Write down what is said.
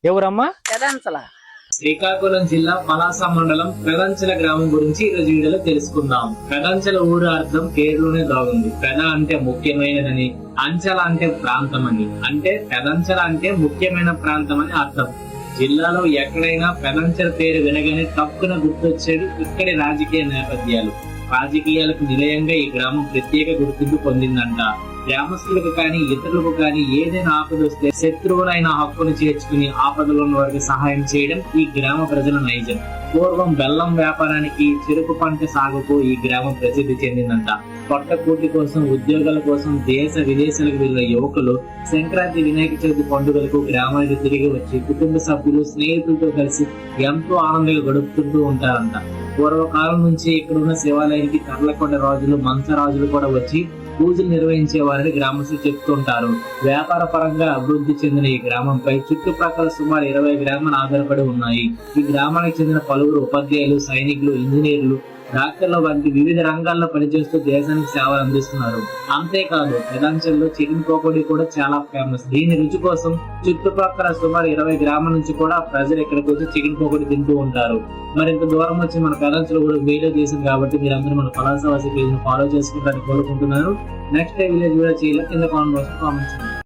ఎవరమ్మా? పెదంచల. శ్రీకాకుళం జిల్లా పలాస మండలం పెదంచల గ్రామం గురించి ఈ రోజు వీడియోలో తెలుసుకుందాం. పెదంచల ఊరు అర్థం పేరులోనే దాగుంది. పెద అంటే ముఖ్యమైనదని, అంచల అంటే ప్రాంతం అని. అంటే పెదంచల అంటే ముఖ్యమైన ప్రాంతం అని అర్థం. జిల్లాలో ఎక్కడైనా పెదంచల పేరు వినగానే తప్పున గుర్తొచ్చేది ఇక్కడి రాజకీయ నేపథ్యాలు. రాజకీయాలకు నిలయంగా ఈ గ్రామం ప్రత్యేక గుర్తింపు పొందిందంట. గ్రామస్తులకు కానీ ఇతరులకు కానీ ఏదైనా ఆపద వస్తే శత్రువులైన హక్కును చేర్చుకుని ఆపదలో ఉన్న వారికి సహాయం చేయడం ఈ గ్రామ ప్రజల నైజం. పూర్వం బెల్లం వ్యాపారానికి, చెరుకు పంట సాగుకు ఈ గ్రామం ప్రసిద్ధి చెందిందంట. పొట్టకూటి కోసం, ఉద్యోగాల కోసం దేశ విదేశాలకు వెళ్లిన యువకులు సంక్రాంతి, వినాయక చవితి పండుగలకు గ్రామానికి తిరిగి వచ్చి కుటుంబ సభ్యులు, స్నేహితులతో కలిసి ఎంతో ఆనందంగా గడుపుతుంటూ ఉంటారంట. పూర్వకాలం నుంచి ఇక్కడ ఉన్న శివాలయానికి కర్లకొండ రాజులు, మంచరాజులు కూడా వచ్చి పూజలు నిర్వహించేవారని గ్రామస్తులు చెప్తుంటారు. వ్యాపార పరంగా అభివృద్ధి చెందిన ఈ గ్రామంపై చుట్టుప్రక్కల సుమారు 20 గ్రామాలు ఆధారపడి ఉన్నాయి. ఈ గ్రామానికి చెందిన పలువురు ఉపాధ్యాయులు, సైనికులు, ఇంజనీర్లు, డాక్టర్ల వంటి వివిధ రంగాల్లో పనిచేస్తూ దేశానికి సేవలు అందిస్తున్నారు. అంతేకాదు పెదంచల్లో చికెన్ పకోడీ కూడా చాలా ఫేమస్. దీని రుచి కోసం చుట్టుపక్కల సుమారు 20 గ్రామాల నుంచి కూడా ప్రజలు ఇక్కడికి వచ్చి చికెన్ పకోడీ తింటూ ఉంటారు. మరి ఇంత దూరం వచ్చి మన పెదంచలు కూడా వీడియో చేసింది కాబట్టి మీరందరూ మన పలాసవాసి పేజ్ ను ఫాలో చేసుకుంటారని కోరుకుంటున్నాను. నెక్స్ట్ విలేజ్ వీడియో చేయాలి కింద కామెంట్ బాక్స్ కామెంట్ చేయండి.